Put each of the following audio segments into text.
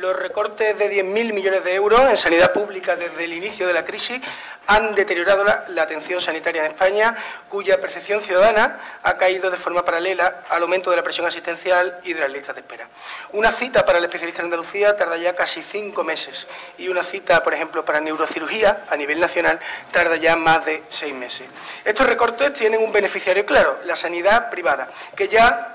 Los recortes de 10.000 millones de euros en sanidad pública desde el inicio de la crisis han deteriorado la atención sanitaria en España, cuya percepción ciudadana ha caído de forma paralela al aumento de la presión asistencial y de las listas de espera. Una cita para el especialista en Andalucía tarda ya casi 5 meses y una cita, por ejemplo, para neurocirugía a nivel nacional tarda ya más de 6 meses. Estos recortes tienen un beneficiario claro, la sanidad privada, que ya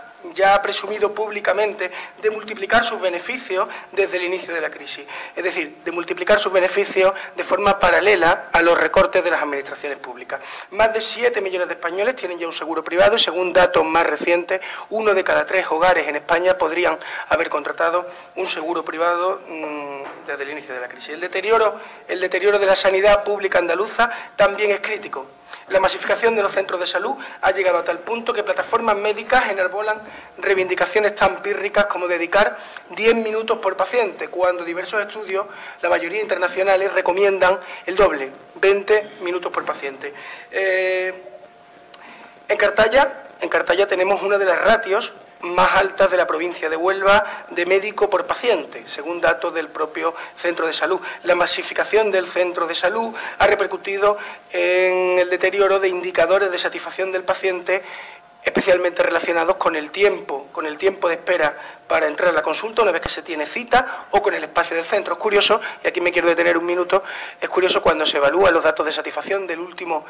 ha presumido públicamente de multiplicar sus beneficios desde el inicio de la crisis. Es decir, de multiplicar sus beneficios de forma paralela a los recortes de las administraciones públicas. Más de 7 millones de españoles tienen ya un seguro privado y, según datos más recientes, 1 de cada 3 hogares en España podrían haber contratado un seguro privado desde el inicio de la crisis. El deterioro de la sanidad pública andaluza también es crítico. La masificación de los centros de salud ha llegado a tal punto que plataformas médicas enarbolan reivindicaciones tan pírricas como dedicar 10 minutos por paciente, cuando diversos estudios, la mayoría internacionales, recomiendan el doble, 20 minutos por paciente. En Cartaya tenemos una de las ratios más altas de la provincia de Huelva de médico por paciente, según datos del propio centro de salud. La masificación del centro de salud ha repercutido en el deterioro de indicadores de satisfacción del paciente, especialmente relacionados con el tiempo de espera para entrar a la consulta una vez que se tiene cita o con el espacio del centro. Es curioso, y aquí me quiero detener un minuto, es curioso cuando se evalúan los datos de satisfacción del último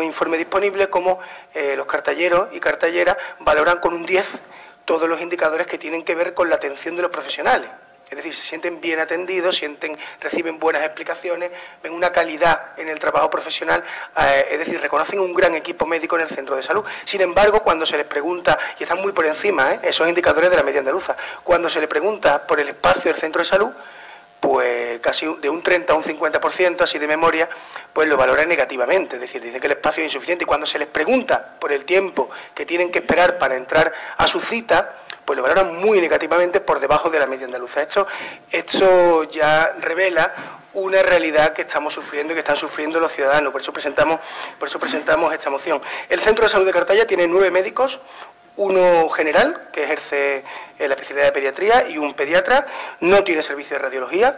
informe disponible, cómo los cartalleros y cartalleras valoran con un 10 todos los indicadores que tienen que ver con la atención de los profesionales. Es decir, se sienten bien atendidos, reciben buenas explicaciones, ven una calidad en el trabajo profesional, es decir, reconocen un gran equipo médico en el centro de salud. Sin embargo, cuando se les pregunta, y están muy por encima, esos indicadores de la media andaluza, cuando se les pregunta por el espacio del centro de salud, pues casi de un 30 a un 50%, así de memoria, pues lo valoran negativamente, es decir, dicen que el espacio es insuficiente, y cuando se les pregunta por el tiempo que tienen que esperar para entrar a su cita, pues lo valoran muy negativamente, por debajo de la media andaluza. Esto ya revela una realidad que estamos sufriendo y que están sufriendo los ciudadanos. Por eso presentamos esta moción. El Centro de Salud de Cartaya tiene 9 médicos, uno general, que ejerce la especialidad de pediatría, y un pediatra. No tiene servicio de radiología,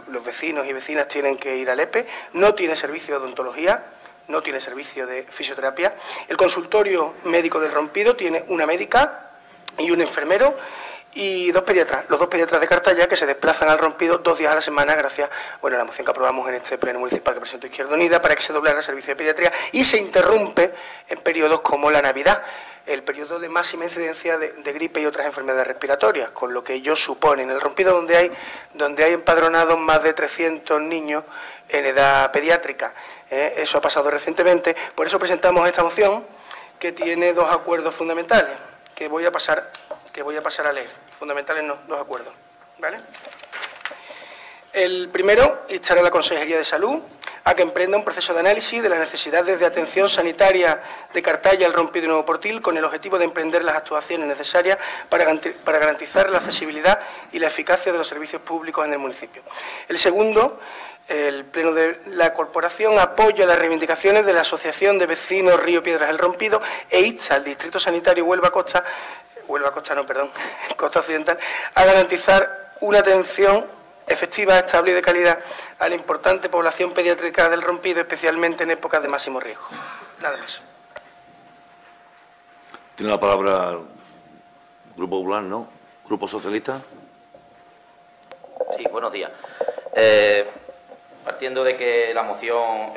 los vecinos y vecinas tienen que ir al EPE, no tiene servicio de odontología, no tiene servicio de fisioterapia. El consultorio médico del Rompido tiene una médica y un enfermero y 2 pediatras, los 2 pediatras de Cartaya, que se desplazan al Rompido 2 días a la semana gracias a la moción que aprobamos en este pleno municipal que presentó Izquierda Unida para que se doblara el servicio de pediatría, y se interrumpe en periodos como la Navidad, el periodo de máxima incidencia de gripe y otras enfermedades respiratorias, con lo que ello supone. En el Rompido, donde hay empadronados más de 300 niños en edad pediátrica, eso ha pasado recientemente. Por eso presentamos esta moción, que tiene 2 acuerdos fundamentales, que voy a pasar a leer. Fundamentales no, 2 acuerdos, ¿vale? El primero, instar a la Consejería de Salud a que emprenda un proceso de análisis de las necesidades de atención sanitaria de Cartaya, El Rompido y Nuevo Portil, con el objetivo de emprender las actuaciones necesarias para garantizar la accesibilidad y la eficacia de los servicios públicos en el municipio. El segundo, el Pleno de la Corporación apoya las reivindicaciones de la Asociación de Vecinos Río Piedras El Rompido e insta al Distrito Sanitario Costa Occidental a garantizar una atención efectiva, estable y de calidad a la importante población pediátrica del Rompido, especialmente en épocas de máximo riesgo. Nada más. Tiene la palabra el Grupo Popular, ¿no? Grupo Socialista. Sí, buenos días. Partiendo de que la moción,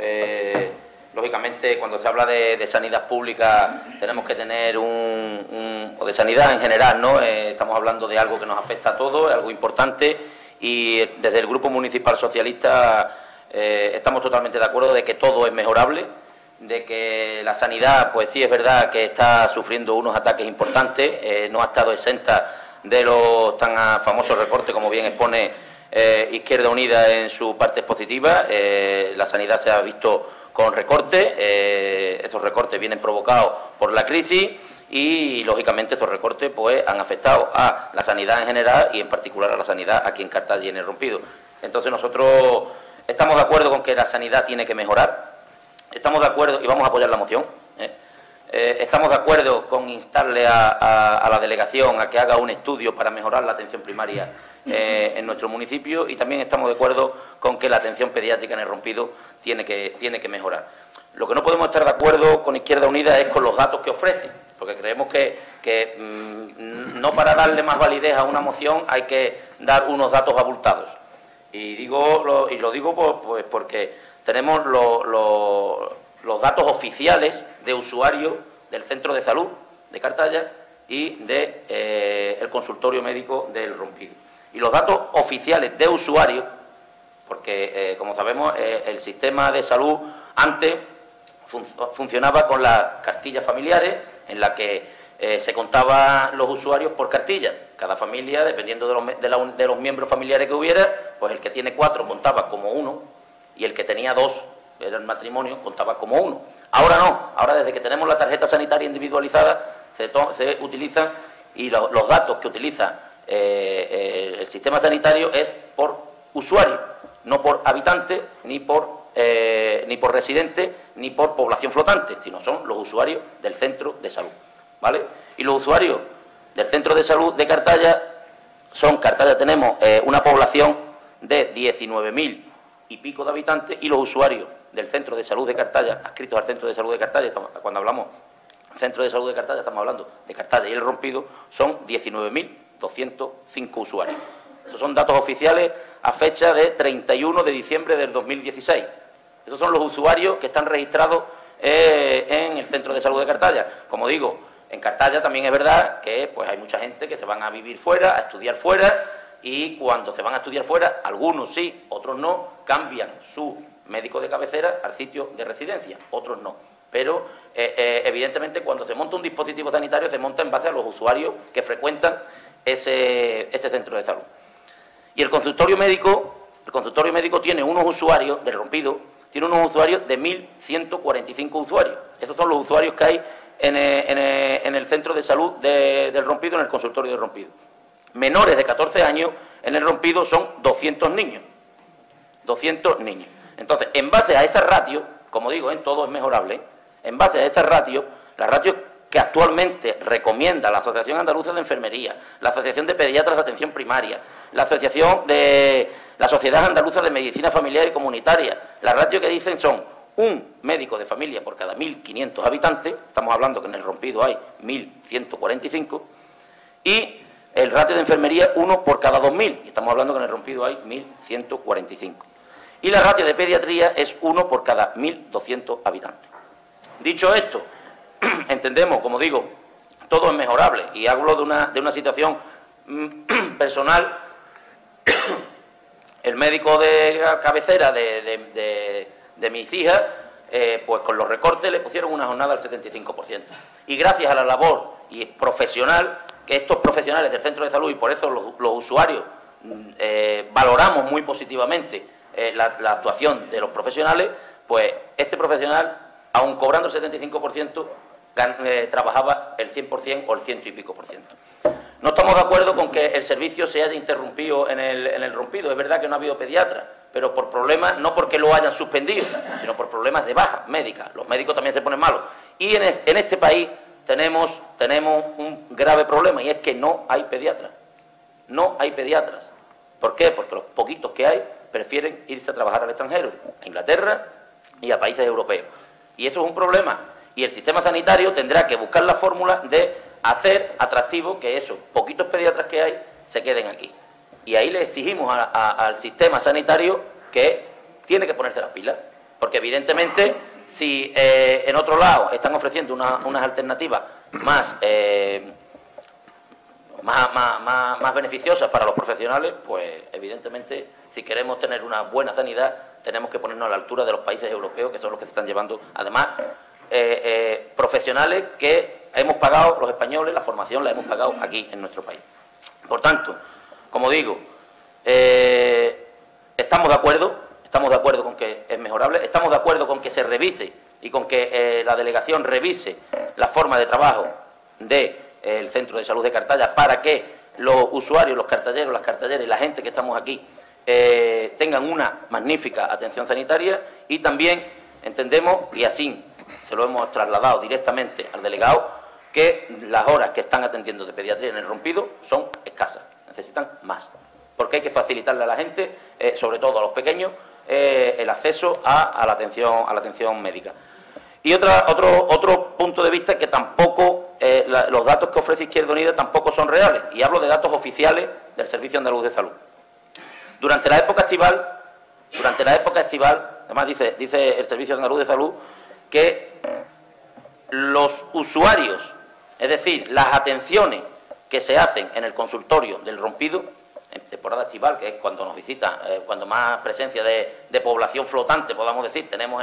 lógicamente, cuando se habla de sanidad pública, tenemos que tener o de sanidad en general, ¿no? Estamos hablando de algo que nos afecta a todos, algo importante, y desde el Grupo Municipal Socialista estamos totalmente de acuerdo de que todo es mejorable, de que la sanidad, pues sí es verdad que está sufriendo unos ataques importantes, no ha estado exenta de los tan famosos recortes, como bien expone Izquierda Unida en su parte expositiva. La sanidad se ha visto con recortes, esos recortes vienen provocados por la crisis y, lógicamente, esos recortes pues han afectado a la sanidad en general y, en particular, a la sanidad aquí en Cartaya y en El Rompido. Entonces, nosotros estamos de acuerdo con que la sanidad tiene que mejorar, estamos de acuerdo y vamos a apoyar la moción. Estamos de acuerdo con instarle a la delegación a que haga un estudio para mejorar la atención primaria en nuestro municipio, y también estamos de acuerdo con que la atención pediátrica en el Rompido tiene que mejorar. Lo que no podemos estar de acuerdo con Izquierda Unida es con los datos que ofrece, porque creemos que no para darle más validez a una moción hay que dar unos datos abultados. Y lo digo pues porque tenemos los datos oficiales de usuarios del Centro de Salud de Cartaya y del consultorio médico del Rompido. Y los datos oficiales de usuarios, porque como sabemos el sistema de salud antes funcionaba con las cartillas familiares, en la que se contaban los usuarios por cartilla. Cada familia, dependiendo de los miembros familiares que hubiera, pues el que tiene 4 contaba como 1 y el que tenía 2, era el matrimonio, contaba como 1. Ahora no, ahora desde que tenemos la tarjeta sanitaria individualizada se utilizan, y los datos que utiliza el sistema sanitario es por usuario, no por habitante, ni por residente, ni por población flotante, sino son los usuarios del centro de salud, ¿vale? Y los usuarios del centro de salud de Cartaya Cartaya tenemos una población de 19.000 y pico de habitantes, y los usuarios del centro de salud de Cartaya, adscritos al centro de salud de Cartaya, cuando hablamos centro de salud de Cartaya, estamos hablando de Cartaya y el Rompido, son 19.205 usuarios. Esos son datos oficiales a fecha de 31 de diciembre del 2016. Esos son los usuarios que están registrados en el centro de salud de Cartaya. Como digo, en Cartaya también es verdad que pues hay mucha gente que se van a vivir fuera, a estudiar fuera, y cuando se van a estudiar fuera, algunos sí, otros no, cambian su médico de cabecera al sitio de residencia, otros no. Pero evidentemente cuando se monta un dispositivo sanitario se monta en base a los usuarios que frecuentan ese centro de salud. Y el consultorio médico tiene unos usuarios del Rompido, tiene unos usuarios de 1.145 usuarios. Esos son los usuarios que hay en el centro de salud del Rompido, en el consultorio del Rompido. Menores de 14 años en el Rompido son 200 niños. 200 niños. Entonces, en base a esa ratio, como digo, todo es mejorable, en base a esa ratio, la ratio que actualmente recomienda la Asociación Andaluza de Enfermería, la Asociación de Pediatras de Atención Primaria, la Sociedad Andaluza de Medicina Familiar y Comunitaria, la ratio que dicen son un médico de familia por cada 1.500 habitantes, estamos hablando que en el Rompido hay 1.145, y el ratio de enfermería 1 por cada 2.000, y estamos hablando que en el Rompido hay 1.145. Y la ratio de pediatría es 1 por cada 1.200 habitantes. Dicho esto, entendemos, como digo, todo es mejorable, y hablo de una situación personal. El médico de cabecera de mis hijas, pues con los recortes le pusieron una jornada al 75%. Y gracias a la labor profesional, que estos profesionales del centro de salud, y por eso los usuarios valoramos muy positivamente la actuación de los profesionales, pues este profesional, aun cobrando el 75%, trabajaba el 100% o el 100 y pico %. No estamos de acuerdo con que el servicio se haya interrumpido en el Rompido. Es verdad que no ha habido pediatra, pero por problemas, no porque lo hayan suspendido, sino por problemas de baja médica. Los médicos también se ponen malos. Y en este país tenemos un grave problema, y es que no hay pediatras. No hay pediatras. ¿Por qué? Porque los poquitos que hay prefieren irse a trabajar al extranjero, a Inglaterra y a países europeos. Y eso es un problema. Y el sistema sanitario tendrá que buscar la fórmula de hacer atractivo que esos poquitos pediatras que hay se queden aquí. Y ahí le exigimos al sistema sanitario que tiene que ponerse las pilas. Porque evidentemente, si en otro lado están ofreciendo unas alternativas más beneficiosas para los profesionales, pues evidentemente, si queremos tener una buena sanidad, tenemos que ponernos a la altura de los países europeos, que son los que se están llevando, además, profesionales que hemos pagado los españoles, la formación la hemos pagado aquí en nuestro país. Por tanto, como digo, estamos de acuerdo con que es mejorable, estamos de acuerdo con que se revise y con que la delegación revise la forma de trabajo del Centro de Salud de Cartaya para que los usuarios, los cartalleros, las cartalleras y la gente que estamos aquí tengan una magnífica atención sanitaria. Y también entendemos, y así se lo hemos trasladado directamente al delegado, que las horas que están atendiendo de pediatría en el Rompido son escasas, necesitan más. porque hay que facilitarle a la gente, sobre todo a los pequeños, el acceso a la atención médica. Y otro punto de vista es que tampoco, los datos que ofrece Izquierda Unida tampoco son reales, y hablo de datos oficiales del Servicio Andaluz de Salud. Durante la época estival, además dice el Servicio Andaluz de Salud que los usuarios, es decir, las atenciones que se hacen en el consultorio del Rompido, en temporada estival, que es cuando nos visitan, cuando más presencia de población flotante, podamos decir, tenemos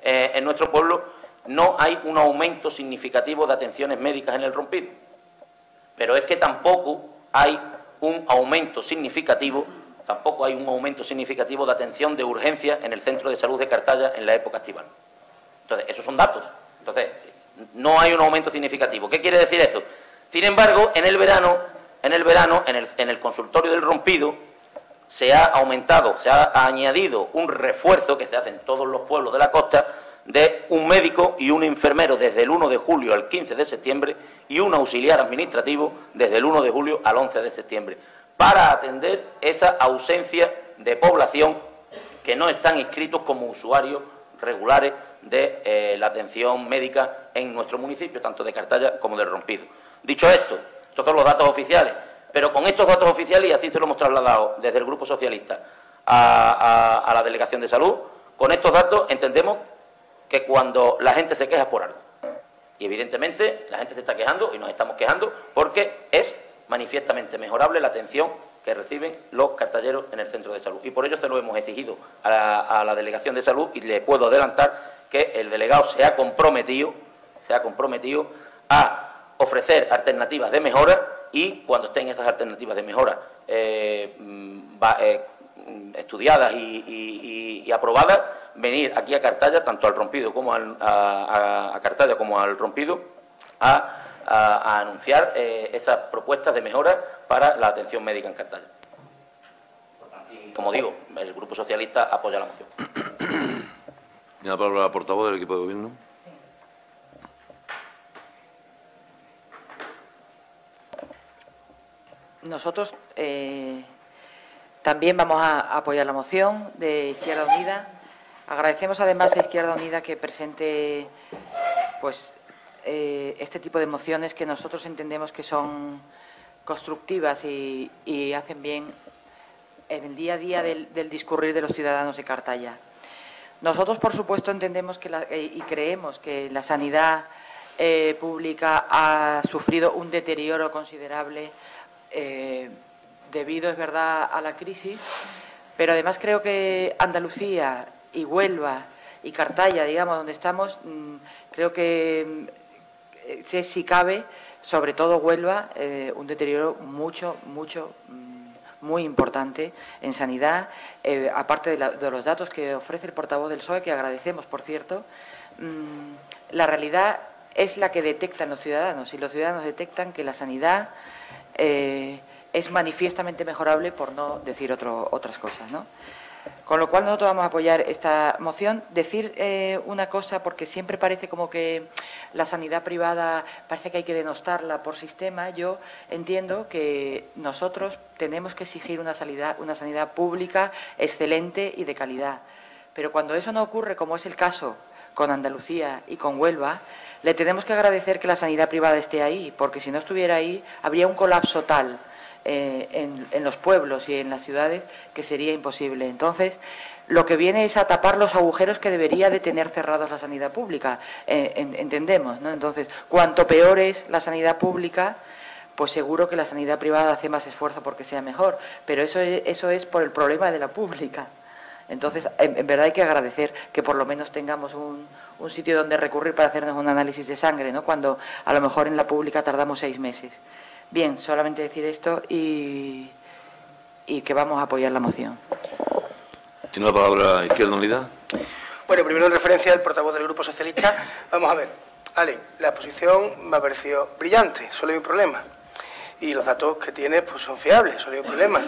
en nuestro pueblo, no hay un aumento significativo de atenciones médicas en el Rompido. Pero es que tampoco hay un aumento significativo de atención de urgencia en el Centro de Salud de Cartaya en la época estival. Entonces, esos son datos. Entonces, no hay un aumento significativo. ¿Qué quiere decir eso? Sin embargo, en el verano, en el consultorio del Rompido, se ha añadido un refuerzo que se hace en todos los pueblos de la costa de un médico y un enfermero desde el 1 de julio al 15 de septiembre y un auxiliar administrativo desde el 1 de julio al 11 de septiembre, para atender esa ausencia de población que no están inscritos como usuarios regulares de la atención médica en nuestro municipio, tanto de Cartaya como del Rompido. Dicho esto, estos son los datos oficiales, pero con estos datos oficiales, y así se lo hemos trasladado desde el Grupo Socialista a la Delegación de Salud, con estos datos entendemos que cuando la gente se queja es por algo. Y evidentemente la gente se está quejando y nos estamos quejando porque es manifiestamente mejorable la atención que reciben los cartalleros en el centro de salud. Y por ello se lo hemos exigido a la Delegación de Salud, y le puedo adelantar que el delegado se ha comprometido a ofrecer alternativas de mejora, y cuando estén esas alternativas de mejora estudiadas y aprobadas, venir aquí a Cartaya, tanto al Rompido como a Cartaya como al Rompido, a anunciar esas propuestas de mejora para la atención médica en Cartaya. Y, como digo, el Grupo Socialista apoya la moción. ¿Tiene la palabra la portavoz del equipo de gobierno? Nosotros también vamos a apoyar la moción de Izquierda Unida. Agradecemos además a Izquierda Unida que presente pues este tipo de mociones que nosotros entendemos que son constructivas y hacen bien en el día a día del discurrir de los ciudadanos de Cartaya. Nosotros, por supuesto, entendemos y creemos que la sanidad pública ha sufrido un deterioro considerable debido, es verdad, a la crisis, pero además creo que Andalucía y Huelva y Cartaya, digamos, donde estamos, creo que si cabe, sobre todo Huelva, un deterioro muy importante en sanidad, aparte de los datos que ofrece el portavoz del PSOE, que agradecemos, por cierto. La realidad es la que detectan los ciudadanos, y los ciudadanos detectan que la sanidad es manifiestamente mejorable, por no decir otras cosas, ¿no? Con lo cual nosotros vamos a apoyar esta moción. Decir una cosa, porque siempre parece como que la sanidad privada parece que hay que denostarla por sistema. Yo entiendo que nosotros tenemos que exigir una sanidad pública excelente y de calidad. Pero cuando eso no ocurre, como es el caso con Andalucía y con Huelva, le tenemos que agradecer que la sanidad privada esté ahí, porque si no estuviera ahí habría un colapso tal en los pueblos y en las ciudades que sería imposible. Entonces, lo que viene es a tapar los agujeros que debería de tener cerrados la sanidad pública, entendemos, ¿no? Entonces, cuanto peor es la sanidad pública, pues seguro que la sanidad privada hace más esfuerzo porque sea mejor, pero eso es por el problema de la pública. Entonces, en verdad hay que agradecer que por lo menos tengamos un sitio donde recurrir para hacernos un análisis de sangre, ¿no? Cuando a lo mejor en la pública tardamos 6 meses. Bien, solamente decir esto y que vamos a apoyar la moción. ¿Tiene la palabra Izquierda Unida? Bueno, primero en referencia al portavoz del Grupo Socialista, vamos a ver. Ale, la exposición me ha parecido brillante, solo hay un problema. Y los datos que tiene pues son fiables, solo hay un problema.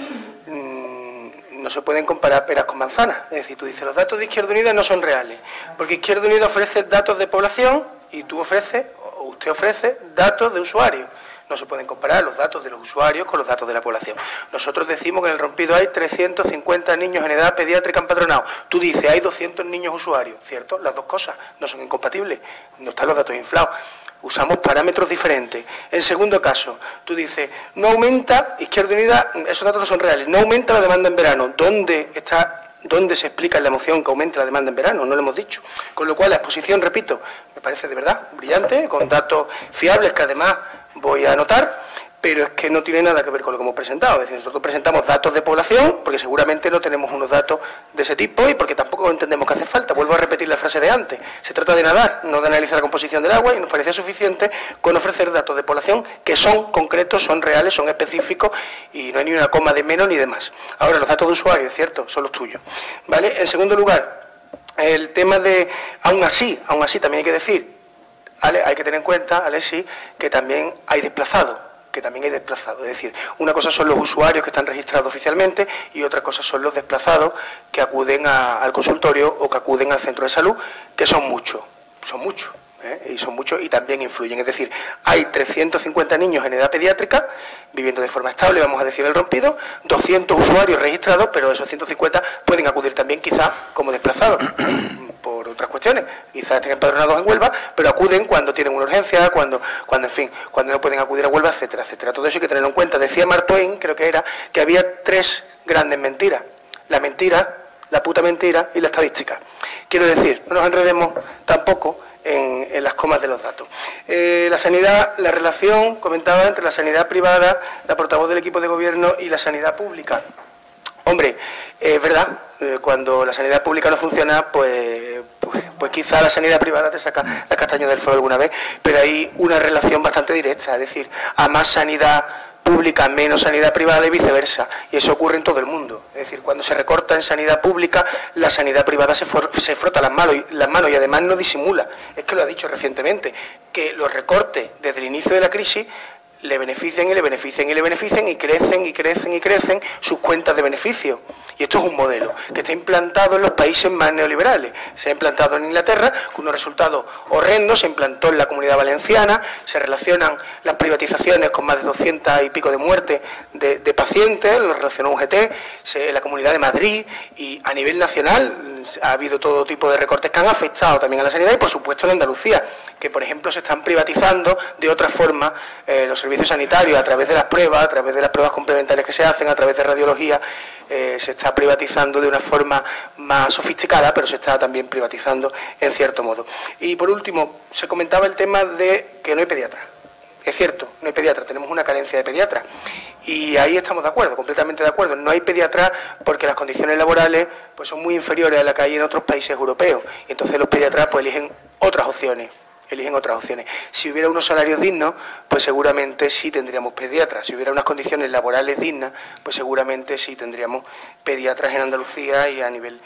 No se pueden comparar peras con manzanas. Es decir, tú dices, los datos de Izquierda Unida no son reales, porque Izquierda Unida ofrece datos de población y tú ofreces, o usted ofrece, datos de usuarios. No se pueden comparar los datos de los usuarios con los datos de la población. Nosotros decimos que en el Rompido hay 350 niños en edad pediátrica empadronados. Tú dices, hay 200 niños usuarios, ¿cierto? Las dos cosas no son incompatibles, no están los datos inflados. Usamos parámetros diferentes. En segundo caso, tú dices, no aumenta, Izquierda Unida, esos datos no son reales, no aumenta la demanda en verano. ¿Dónde se explica en la moción que aumente la demanda en verano? No lo hemos dicho. Con lo cual, la exposición, repito, me parece de verdad brillante, con datos fiables que además voy a anotar, pero es que no tiene nada que ver con lo que hemos presentado. Es decir, nosotros presentamos datos de población, porque seguramente no tenemos unos datos de ese tipo y porque tampoco entendemos que hace falta. Vuelvo a repetir la frase de antes. Se trata de nadar, no de analizar la composición del agua, y nos parecía suficiente con ofrecer datos de población que son concretos, son reales, son específicos y no hay ni una coma de menos ni de más. Ahora, los datos de usuario, es cierto, son los tuyos. ¿Vale? En segundo lugar, el tema de, aún así también hay que decir, ¿vale? Hay que tener en cuenta, Alexis, que también hay desplazados. Es decir, una cosa son los usuarios que están registrados oficialmente y otra cosa son los desplazados que acuden al consultorio o que acuden al centro de salud, que son muchos, y también influyen. Es decir, hay 350 niños en edad pediátrica viviendo de forma estable, vamos a decir el Rompido, 200 usuarios registrados, pero esos 150 pueden acudir también quizás como desplazados por otras cuestiones, quizás estén empadronados en Huelva, pero acuden cuando tienen una urgencia, cuando no pueden acudir a Huelva, etcétera, etcétera. Todo eso hay que tenerlo en cuenta. Decía Mark Twain, creo que era, que había 3 grandes mentiras: la mentira, la puta mentira y la estadística. Quiero decir, no nos enredemos tampoco en las comas de los datos. La sanidad, la relación, comentaba, entre la sanidad privada, la portavoz del equipo de gobierno, y la sanidad pública. Hombre, es verdad, cuando la sanidad pública no funciona, pues quizá la sanidad privada te saca la castaña del fuego alguna vez, pero hay una relación bastante directa, es decir, a más sanidad pública, menos sanidad privada y viceversa, y eso ocurre en todo el mundo. Es decir, cuando se recorta en sanidad pública, la sanidad privada se frota las manos y además no disimula. Es que lo ha dicho recientemente, que los recortes desde el inicio de la crisis le benefician y le benefician y le benefician y crecen sus cuentas de beneficio. Y esto es un modelo que está implantado en los países más neoliberales. Se ha implantado en Inglaterra con unos resultados horrendos, se implantó en la Comunidad Valenciana, se relacionan las privatizaciones con más de 200 y pico de muertes de pacientes, lo relacionó UGT, en la Comunidad de Madrid, y a nivel nacional ha habido todo tipo de recortes que han afectado también a la sanidad, y por supuesto en Andalucía, que por ejemplo se están privatizando de otra forma los servicios sanitarios a través de las pruebas, complementarias que se hacen, a través de radiología. Se está privatizando de una forma más sofisticada, pero se está también privatizando en cierto modo. Y por último, se comentaba el tema de que no hay pediatras. Es cierto, no hay pediatras, tenemos una carencia de pediatras. Y ahí estamos de acuerdo, completamente de acuerdo. No hay pediatras porque las condiciones laborales pues son muy inferiores a las que hay en otros países europeos. Y entonces los pediatras pues eligen otras opciones. Si hubiera unos salarios dignos, pues seguramente sí tendríamos pediatras. Si hubiera unas condiciones laborales dignas, pues seguramente sí tendríamos pediatras en Andalucía y a nivel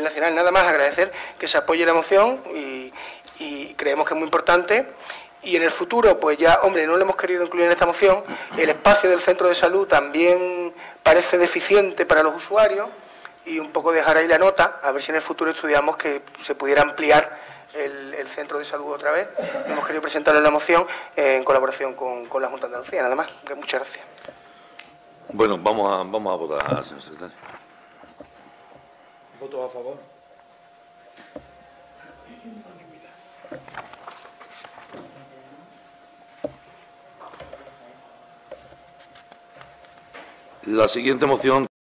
nacional. Nada más agradecer que se apoye la moción y creemos que es muy importante. Y en el futuro, pues ya, hombre, no lo hemos querido incluir en esta moción, el espacio del centro de salud también parece deficiente para los usuarios, y un poco dejar ahí la nota, a ver si en el futuro estudiamos que se pudiera ampliar el centro de salud otra vez. Hemos querido presentarlo en la moción en colaboración con la Junta de Andalucía, nada más. Muchas gracias. Bueno, vamos a votar, señor secretario. ¿Voto a favor? La siguiente moción